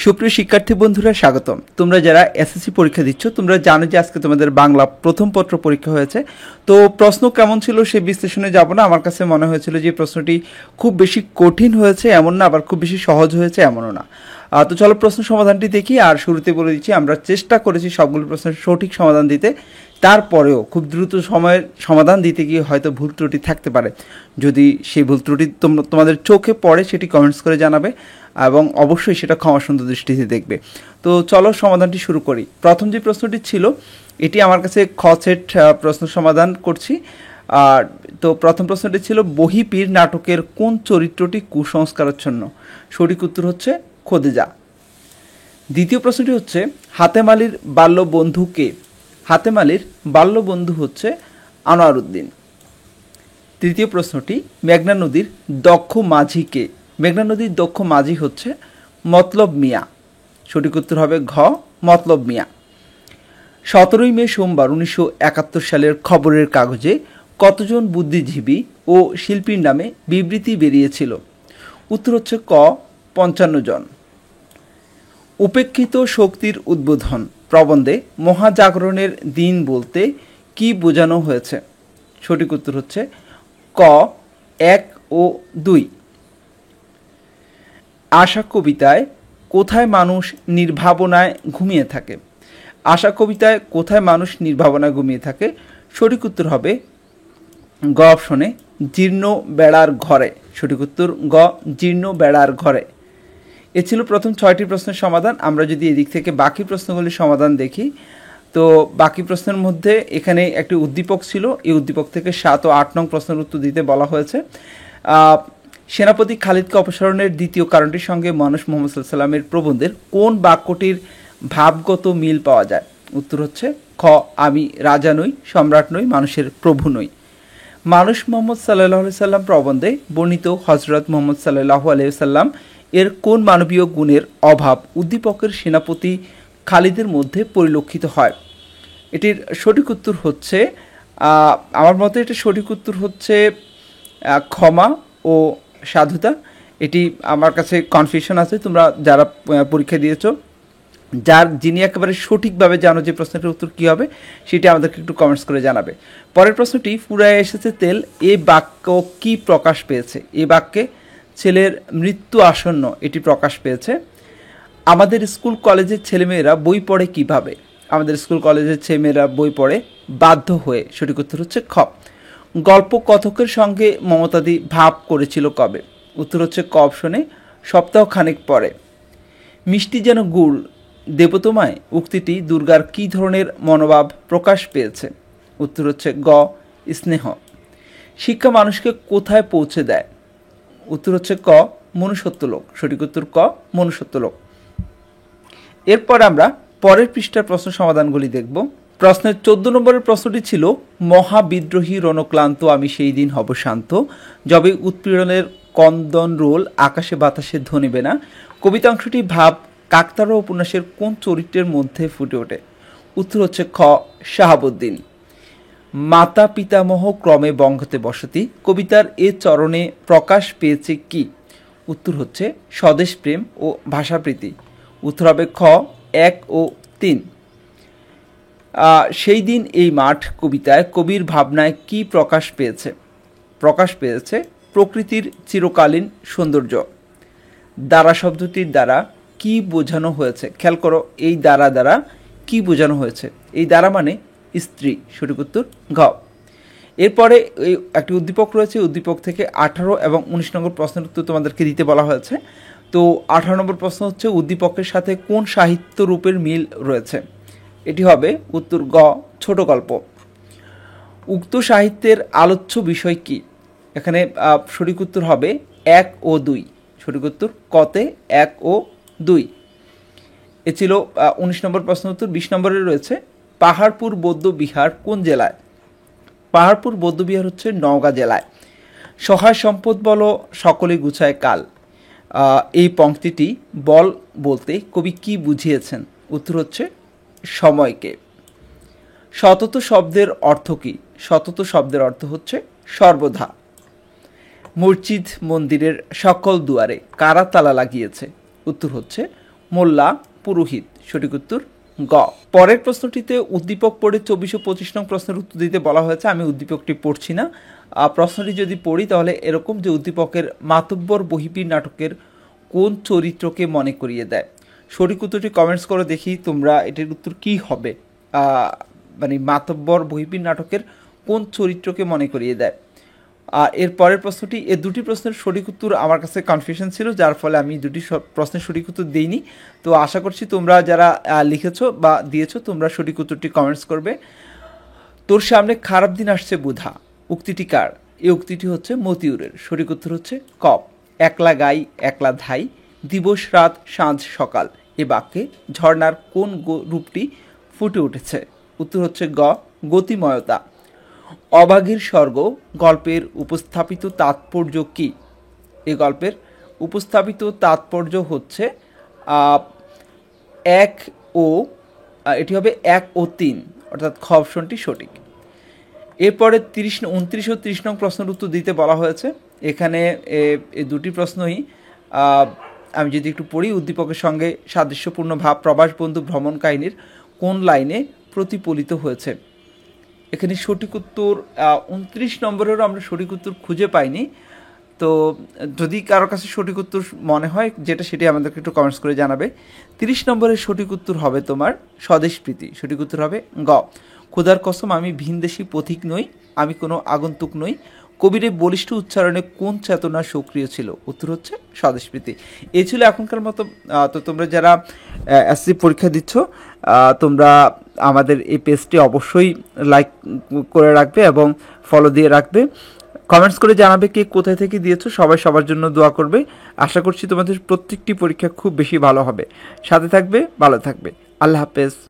সুপ্রিয় শিক্ষার্থী বন্ধুরা, স্বাগতম। তোমরা যারা এসএসসি পরীক্ষা দিচ্ছ তোমরা জানো যে আজকে তোমাদের বাংলা প্রথম পত্র পরীক্ষা হয়েছে। তো প্রশ্ন কেমন ছিল সে বিশ্লেষণে যাব না। আমার কাছে মনে হয়েছিল যে প্রশ্নটি খুব বেশি কঠিন হয়েছে এমন না, আবার খুব বেশি সহজ হয়েছে এমনও না। তো চলো প্রশ্ন সমাধানটি দেখি। আর শুরুতে বলে দিচ্ছি, আমরা চেষ্টা করেছি সবগুলো প্রশ্নের সঠিক সমাধান দিতে। তারপরেও খুব দ্রুত সময়ের সমাধান দিতে গিয়ে হয়তো ভুল ত্রুটি থাকতে পারে। যদি সেই ভুল ত্রুটি তোমাদের চোখে পড়ে সেটি কমেন্টস করে জানাবে এবং অবশ্যই সেটা ক্ষমা সুন্দর দৃষ্টিতে দেখবে। তো চলো সমাধানটি শুরু করি। প্রথম যে প্রশ্নটি ছিল এটি আমার কাছে খ সেট প্রশ্ন সমাধান করছি। তো প্রথম প্রশ্নটি ছিল, বহিপীর নাটকের কোন চরিত্রটি কুসংস্কারাচ্ছন্ন? সঠিক উত্তর হচ্ছে খোদেজা। দ্বিতীয় প্রশ্নটি হচ্ছে, হাতেম আলীর বাল্যবন্ধু কে? হাতেম আলীর বাল্যবন্ধু হচ্ছে আনোয়ার উদ্দিন। তৃতীয় প্রশ্নটি, মেঘনা নদীর দক্ষ মাঝি কে? মেঘনা নদীর দক্ষ মাঝি হচ্ছে মতলব মিয়া। সঠিক উত্তর হবে ঘ, মতলব মিয়া। 17ই মে সোমবার 1971 সালের খবরের কাগজে কতজন বুদ্ধিজীবী ও শিল্পীর নামে বিবৃতি বেরিয়েছিল? উত্তর হচ্ছে ক, 55 জন। উপেক্ষিত শক্তির উদ্বোধন প্রবন্ধে মহাজাগরণের দিন বলতে কি বোঝানো হয়েছে? সঠিক উত্তর হচ্ছে ক, 1 ও 2। আশা কবিতায় কোথায় মানুষ নির্ভাবনায় ঘুমিয়ে থাকে? আশা কবিতায় কোথায় মানুষ নির্ভাবনায় ঘুমিয়ে থাকে? সঠিক উত্তর হবে গ অপশনে, জীর্ণ বেড়ার ঘরে। সঠিক উত্তর গ, জীর্ণ বেড়ার ঘরে। এ ছিল প্রথম 6টি প্রশ্নের সমাধান। আমরা যদি এদিক থেকে বাকি প্রশ্নগুলির সমাধান দেখি, তো বাকি প্রশ্নের মধ্যে এখানে একটি উদ্দীপক ছিল। এই উদ্দীপক থেকে 7 ও 8 নং প্রশ্নের উত্তর দিতে বলা হয়েছে। সেনাপতি খালিদকে অপসারণের দ্বিতীয় কারণটির সঙ্গে মানুষ মোহাম্মদ সাল্লাল্লাহু আলাইহি ওয়াসাল্লামের প্রবন্ধের কোন বাক্যটির ভাবগত মিল পাওয়া যায়? উত্তর হচ্ছে খ, আমি রাজা নই, সম্রাট নই, মানুষের প্রভু নই। মানুষ মোহাম্মদ সাল্লাল্লাহু আলাইহি ওয়াসাল্লাম প্রবন্ধে বর্ণিত হযরত মুহাম্মদ সাল্লাল্লাহু আলাইহি ওয়াসাল্লাম এর কোন মানবীয় গুণের অভাব উদ্দীপকের সেনাপতি খালিদের মধ্যে পরিলক্ষিত হয়? এটির সঠিক উত্তর হচ্ছে, আমার মতে এটির সঠিক উত্তর হচ্ছে ক্ষমা ও সাধুতা। এটি আমার কাছে কনফিউশন আছে। তোমরা যারা পরীক্ষা দিয়েছো, যিনি একেবারে সঠিকভাবে জানো যে প্রশ্নটির উত্তর কী হবে, সেটি আমাদেরকে একটু কমেন্টস করে জানাবে। পরের প্রশ্নটি, ফুরায় এসেছে তেল, এ বাক্য কি প্রকাশ পেয়েছে? এ বাক্যে ছেলের মৃত্যু আসন্ন এটি প্রকাশ পেয়েছে। আমাদের স্কুল কলেজের ছেলেমেয়েরা বই পড়ে কিভাবে? আমাদের স্কুল কলেজের ছেলেমেয়েরা বই পড়ে বাধ্য হয়ে। সঠিক উত্তর হচ্ছে খ। গল্প কথকের সঙ্গে মমতাদি ভাব করেছিল কবে? উত্তর হচ্ছে ক অপশনে, সপ্তাহখানেক পরে। মিষ্টি যেন গুড় দেব তোমায় উক্তিটি দুর্গার কী ধরনের মনোভাব প্রকাশ পেয়েছে? উত্তর হচ্ছে গ, স্নেহ। শিক্ষা মানুষকে কোথায় পৌঁছে দেয়? উত্তর হচ্ছে ক, মনুষ্যত্বলোক। সঠিক উত্তর ক, মনুষ্যত্বলোক। এরপর আমরা পরের পৃষ্ঠার প্রশ্ন সমাধানগুলি দেখব। প্রশ্নের 14 নম্বরের প্রশ্নটি ছিল, মহাবিদ্রোহী রণক্লান্ত আমি সেই দিন হব শান্ত, যবে উৎপীড়নের কন্দন রোল আকাশে বাতাসে ধ্বনিবে না। কবিতাংশটি ভাব কাকতাড়ুয়া উপন্যাসের কোন চরিত্রের মধ্যে ফুটে ওঠে? উত্তর হচ্ছে খ, শাহাবুদ্দিন। মাতা পিতামহ ক্রমে বঙ্গতে বসতি কবিতার এ চরণে প্রকাশ পেয়েছে কি? উত্তর হচ্ছে স্বদেশপ্রেম ও ভাষাপ্রীতি। উত্তর হবে খ, 1 ও 3। সেই দিন এই মাঠ কবিতায় কবির ভাবনায় কি প্রকাশ পেয়েছে? প্রকাশ পেয়েছে প্রকৃতির চিরকালীন সৌন্দর্য। দ্বারা শব্দটির দ্বারা কি বোঝানো হয়েছে? খেয়াল করো, এই দ্বারা কি বোঝানো হয়েছে? এই দ্বারা মানে স্ত্রী। সঠিক উত্তর ঘ। এরপরে এই একটি উদ্দীপক রয়েছে, উদ্দীপক থেকে 18 এবং 19 নম্বর প্রশ্নের উত্তর তোমাদেরকে দিতে বলা হয়েছে। তো 18 নম্বর প্রশ্ন হচ্ছে, উদ্দীপকের সাথে কোন সাহিত্য রূপের মিল রয়েছে? এটি হবে উত্তর গ, ছোট গল্প। উক্ত সাহিত্যের আলোচ্য বিষয় কি? এখানে সঠিক উত্তর হবে 1 ও 2। সঠিক উত্তর কতে 1 ও 2। এ ছিল 19 নম্বর প্রশ্ন উত্তর। 20 নম্বরে রয়েছে, পাহাড়পুর বৌদ্ধ বিহার কোন জেলায়? পাহাড়পুর বৌদ্ধ বিহার হচ্ছে নওগাঁ জেলায়। সহায় সম্পদ বলো সকলে গুছায় কাল, এই পংক্তিটি বল বলতে কবি কি বুঝিয়েছেন? উত্তর হচ্ছে সময়কে। সতত শব্দের অর্থ কি? সতত শব্দের অর্থ হচ্ছে সর্বদা। মসজিদ মন্দিরের সকল দুয়ারে কারা তালা লাগিয়েছে? উত্তর হচ্ছে মোল্লা, পুরোহিত। সঠিক উত্তর গ। পরের প্রশ্নটিতে উদ্দীপক পড়ে 24 ও 25 নং প্রশ্নের উত্তর দিতে বলা হয়েছে। আমি উদ্দীপকটি পড়ছি না, প্রশ্নটি যদি পড়ি তাহলে এরকম যে উদ্দীপকের মাতব্বর বহিবীর নাটকের কোন চরিত্রকে মনে করিয়ে দেয়। সঠিক উত্তরটি কমেন্টস করে দেখি তোমরা এটির উত্তর কি হবে। মানে মাতব্বর বহিবীর নাটকের কোন চরিত্রকে মনে করিয়ে দেয়। আর এর পরের প্রশ্নটি, এই দুটি প্রশ্নের সঠিক উত্তর আমার কাছে কনফিউশন ছিল, যার ফলে আমি দুটি প্রশ্নের সঠিক উত্তর দিইনি। তো আশা করছি তোমরা যারা লিখেছো বা দিয়েছো তোমরা সঠিক উত্তরটি কমেন্টস করবে। তোর সামনে খারাপ দিন আসছে বুধা উক্তিটি কার? এই উক্তিটি হচ্ছে মতিউরের। সঠিক উত্তর হচ্ছে ক। একলা গাই একলা ধাই, দিবস রাত সাঁঝ সকাল। এ বাক্যে ঝর্ণার কোন রূপটি ফুটে উঠেছে? উত্তর হচ্ছে গ, গতিময়তা। অবাঘের স্বর্গ গল্পের উপস্থাপিত তাৎপর্য কি? এই গল্পের উপস্থাপিত তাৎপর্য হচ্ছে এক ও, এটি হবে 1 ও 3, অর্থাৎ খ অপশনটি সঠিক। এরপরে 29 ও 30 নং প্রশ্নের উত্তর দিতে বলা হয়েছে। এখানে এই দুটি প্রশ্নই আমি যদি একটু পড়ি, উদ্দীপকের সঙ্গে সাদৃশ্যপূর্ণ ভাব প্রবাস বন্ধু ভ্রমণ কাহিনীর কোন লাইনে প্রতিফলিত হয়েছে? এখানে সঠিক উত্তর 29 নম্বরেরও আমরা সঠিক উত্তর খুঁজে পাইনি। তো যদি কারোর কাছে সঠিক উত্তর মনে হয় যেটা, সেটি আমাদেরকে একটু কমেন্টস করে জানাবে। 30 নম্বরের সঠিক উত্তর হবে তোমার স্বদেশপ্রীতি। সঠিক উত্তর হবে গ। খোদার কসম আমি ভিনদেশি পথিক নই, আমি কোনো আগন্তুক নই। কবিরের বলিষ্ঠ উচ্চারণে কোন চেতনা সক্রিয় ছিল? উত্তর হচ্ছে স্বদেশপ্রীতি। এই ছিল এখনকার মতো। তো তোমরা যারা এসএসসি পরীক্ষা দিচ্ছ তোমরা আমাদের এই পেজটি অবশ্যই লাইক করে রাখবে এবং ফলো দিয়ে রাখবে। কমেন্টস করে জানাবে কে কোথায় থেকে দিয়েছো। সবাই সবার জন্য দোয়া করবে। আশা করছি তোমাদের প্রত্যেকটি পরীক্ষা খুব বেশি ভালো হবে। সাথে থাকবে, ভালো থাকবে। আল্লাহ হাফেজ।